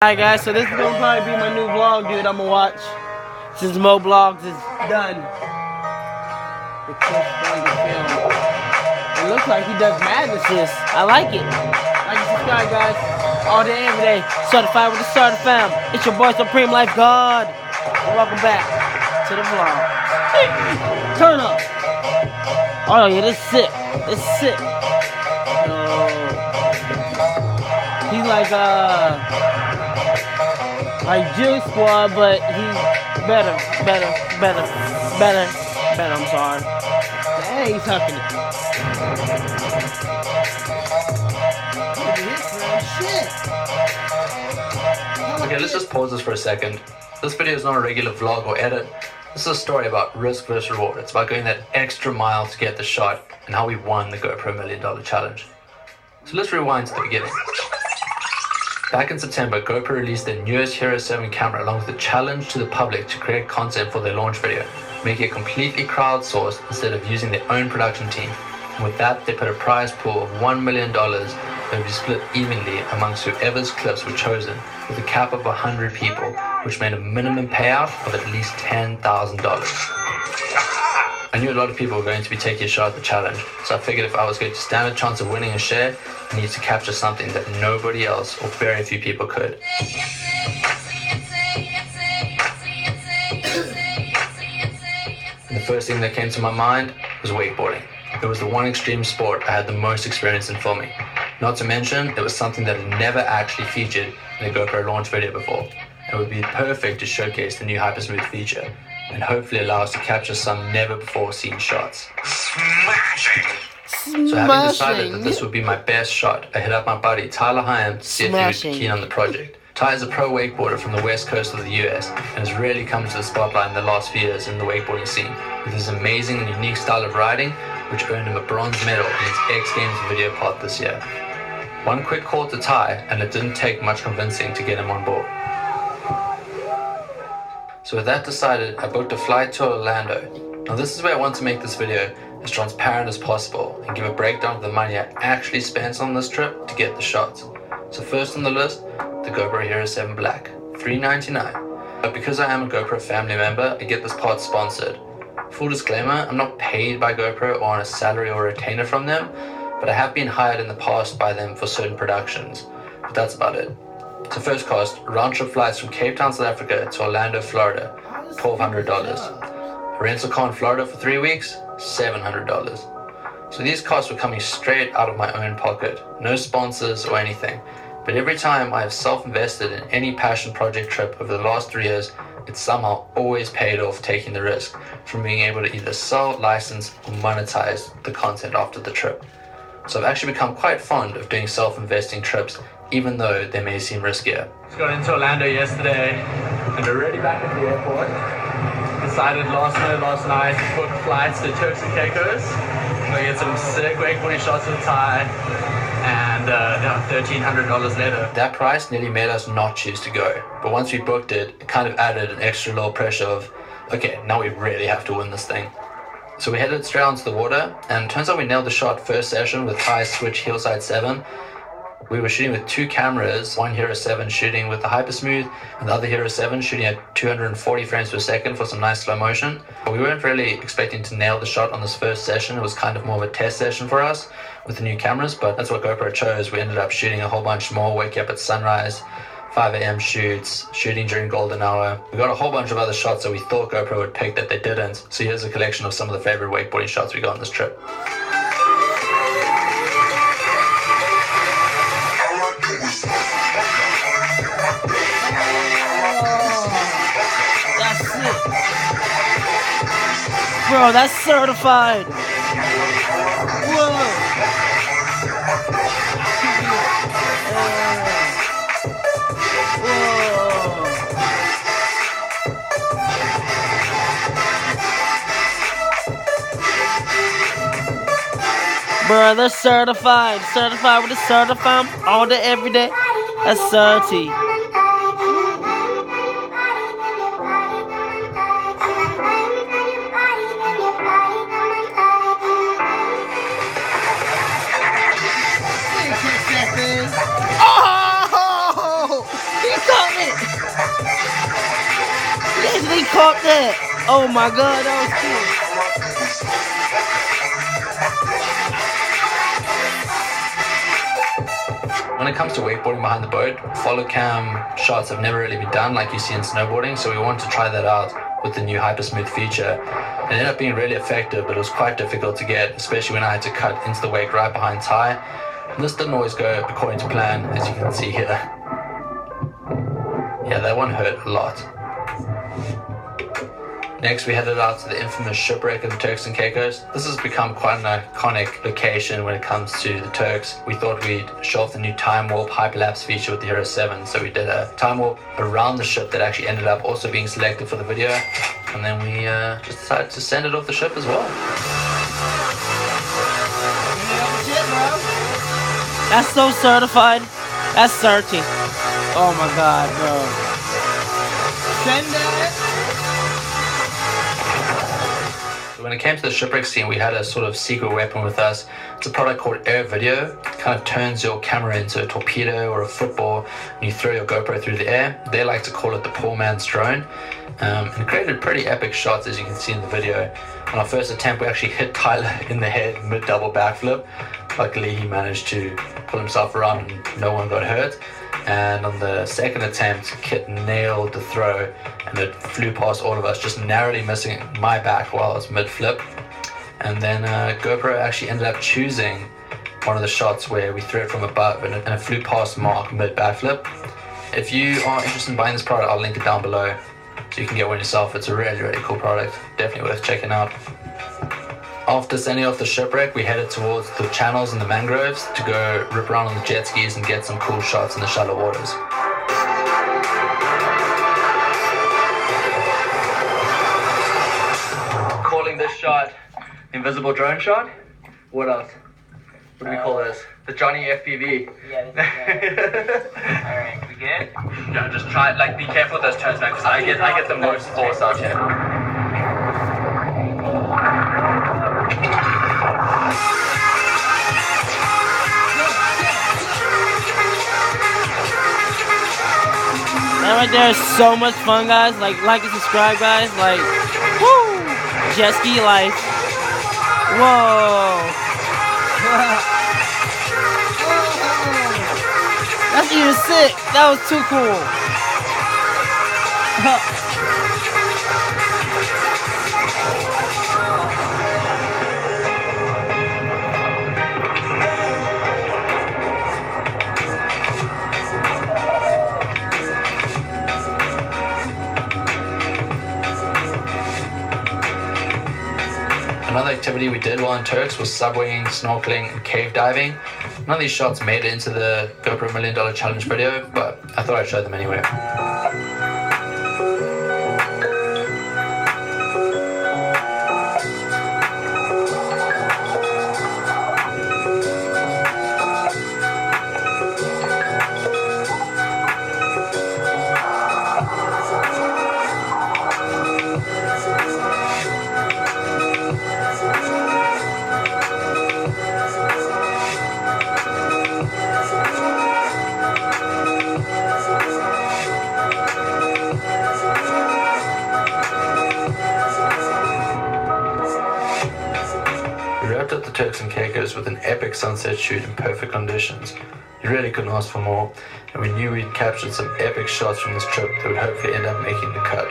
Alright guys, so this is gonna probably be my new vlog, dude. I'm gonna watch since Mo Vlogs is done. The Chris Thunder film. It looks like he does madnesses. I like it. Like and subscribe, guys. All day, every day. Certified with the Starter Fam. It's your boy Supreme Life God. And welcome back to the vlog. Turn up. Oh yeah, this is sick. This is sick. He's like Juice Squad, but he's better, I'm sorry. Dang, he's hucking it. Okay, let's just pause this for a second. This video is not a regular vlog or edit. This is a story about risk versus reward. It's about going that extra mile to get the shot and how we won the GoPro $1 Million Challenge. So let's rewind to the beginning. Back in September, GoPro released their newest Hero 7 camera along with a challenge to the public to create content for their launch video, making it completely crowdsourced instead of using their own production team. And with that, they put a prize pool of $1 million that would be split evenly amongst whoever's clips were chosen, with a cap of 100 people, which made a minimum payout of at least $10,000. I knew a lot of people were going to be taking a shot at the challenge, so I figured if I was going to stand a chance of winning a share, I needed to capture something that nobody else or very few people could. And the first thing that came to my mind was wakeboarding. It was the one extreme sport I had the most experience in filming. Not to mention, it was something that had never actually featured in a GoPro launch video before. It would be perfect to showcase the new Hypersmooth feature, and hopefully allow us to capture some never before seen shots. Smashing! So having decided that this would be my best shot, I hit up my buddy Tyler Hyam to see if he was keen on the project. Ty is a pro wakeboarder from the west coast of the US and has really come to the spotlight in the last few years in the wakeboarding scene with his amazing and unique style of riding, which earned him a bronze medal in his X Games video part this year. One quick call to Ty, and it didn't take much convincing to get him on board. So with that decided, I booked a flight to Orlando. Now this is where I want to make this video as transparent as possible and give a breakdown of the money I actually spent on this trip to get the shots. So first on the list, the GoPro Hero 7 Black, $399. But because I am a GoPro family member, I get this part sponsored. Full disclaimer, I'm not paid by GoPro or on a salary or retainer from them, but I have been hired in the past by them for certain productions. But that's about it. So first cost, round trip flights from Cape Town, South Africa to Orlando, Florida, $1,200. A rental car in Florida for 3 weeks, $700. So these costs were coming straight out of my own pocket, no sponsors or anything. But every time I have self-invested in any passion project trip over the last 3 years, it's somehow always paid off taking the risk from being able to either sell, license, or monetize the content after the trip. So I've actually become quite fond of doing self-investing trips, even though they may seem riskier. Just got into Orlando yesterday and already back at the airport. Decided last night to book flights to Turks Caicos. We'll get some sick wakeboarding shots with Ty and $1,300 later. That price nearly made us not choose to go. But once we booked it, it kind of added an extra little pressure of, okay, now we really have to win this thing. So we headed straight onto the water, and it turns out we nailed the shot first session with Ty's Switch Hillside 7. We were shooting with 2 cameras, one Hero 7 shooting with the Hypersmooth, and the other Hero 7 shooting at 240 frames per second for some nice slow motion. But we weren't really expecting to nail the shot on this first session. It was kind of more of a test session for us with the new cameras, but that's what GoPro chose. We ended up shooting a whole bunch more, waking up at sunrise, 5 a.m. shoots, shooting during golden hour. We got a whole bunch of other shots that we thought GoPro would pick that they didn't. So here's a collection of some of the favorite wakeboarding shots we got on this trip. Bro, that's certified. Whoa. Bro, that's certified. Certified with a certified all day, every day. That's certi. Oh! He getting it. He actually caught that. Oh my god, that was cool. When it comes to wakeboarding behind the boat, follow cam shots have never really been done like you see in snowboarding, so we wanted to try that out with the new Hyper Smooth feature. It ended up being really effective, but it was quite difficult to get, especially when I had to cut into the wake right behind Ty. And this didn't always go according to plan, as you can see here. Yeah, that one hurt a lot. Next, we headed out to the infamous shipwreck of the Turks and Caicos. This has become quite an iconic location when it comes to the Turks. We thought we'd show off the new time warp hyperlapse feature with the Hero 7, so we did a time warp around the ship that actually ended up also being selected for the video, and then we just decided to send it off the ship as well. That's so certified. That's certi. Oh my god, bro. Send that. When it came to the shipwreck scene, we had a sort of secret weapon with us. It's a product called Air Video. It kind of turns your camera into a torpedo or a football, and you throw your GoPro through the air. They like to call it the poor man's drone. And created pretty epic shots, as you can see in the video. On our first attempt, we actually hit Tyler in the head mid-double backflip. Luckily, he managed to pull himself around and no one got hurt. And on the second attempt, Kit nailed the throw and it flew past all of us, just narrowly missing my back while I was mid-flip. And then GoPro actually ended up choosing one of the shots where we threw it from above and it flew past Mark mid-backflip. If you are interested in buying this product, I'll link it down below so you can get one yourself. It's a really, really cool product. Definitely worth checking out. After sending off the shipwreck, we headed towards the channels and the mangroves to go rip around on the jet skis and get some cool shots in the shallow waters. Calling this shot the invisible drone shot. What else? What do we call this? The Johnny FPV. Yeah, this is alright, we good? Yeah, just try, like, be careful with those turns, man, because I get the most force out here. That right there is so much fun, guys. Like and subscribe, guys. Like, woo! Jet ski life. Whoa! That's even sick. That was too cool. Another activity we did while in Turks was subwaying, snorkeling, and cave diving. None of these shots made it into the GoPro $1 Million Challenge video, but I thought I'd show them anyway. We wrapped up the Turks and Caicos with an epic sunset shoot in perfect conditions. You really couldn't ask for more, and we knew we'd captured some epic shots from this trip that would hopefully end up making the cut.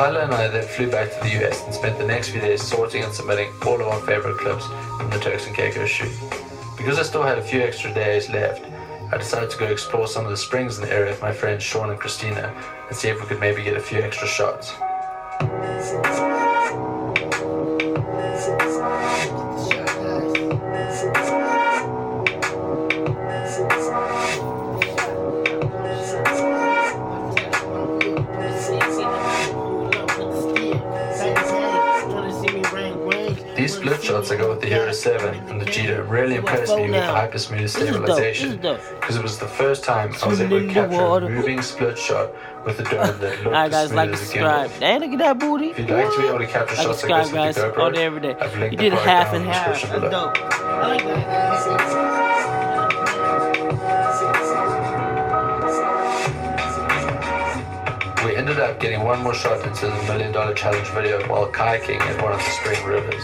Tyler and I then flew back to the US and spent the next few days sorting and submitting all of our favorite clips from the Turks Caicos shoot. Because I still had a few extra days left, I decided to go explore some of the springs in the area with my friends Sean and Christina and see if we could maybe get a few extra shots. These split shots I got with the Hero 7 and the Cheetah really impressed me with the hyper smooth stabilization, because it was the first time I was able to capture a moving split shot with a drone that looked Alright guys, as like smooth and as a gimbal. subscribe. Hey, look at that booty. If you'd like to be able to capture Like shots and like subscribe, this with guys, the all day, GoPro, every day. I've linked You the did product half down and in the half. description That's below. dope. I like that. We ended up getting one more shot into the $1 Million Challenge video while kayaking in one of the spring rivers.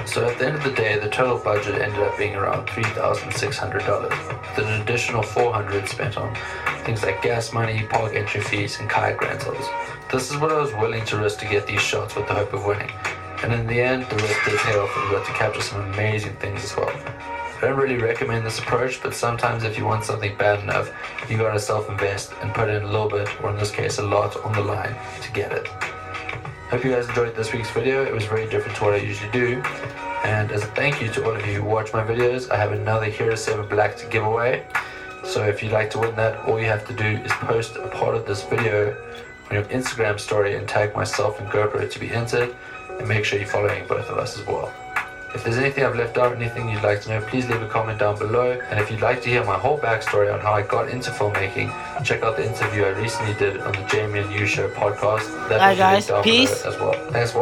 So at the end of the day, the total budget ended up being around $3,600, with an additional $400 spent on things like gas money, park entry fees, and kayak rentals. This is what I was willing to risk to get these shots with the hope of winning. And in the end, the risk did pay off and we got to capture some amazing things as well. I don't really recommend this approach, but sometimes if you want something bad enough, you gotta self-invest and put in a little bit, or in this case a lot, on the line to get it. Hope you guys enjoyed this week's video. It was very different to what I usually do. And as a thank you to all of you who watch my videos, I have another Hero 7 Black to give away. So if you'd like to win that, all you have to do is post a part of this video on your Instagram story and tag myself and GoPro to be entered, and make sure you're following both of us as well. If there's anything I've left out, anything you'd like to know, please leave a comment down below. And if you'd like to hear my whole backstory on how I got into filmmaking, check out the interview I recently did on the Jamie and You Show podcast. That's Alright guys, down peace. below as well. Thanks for watching.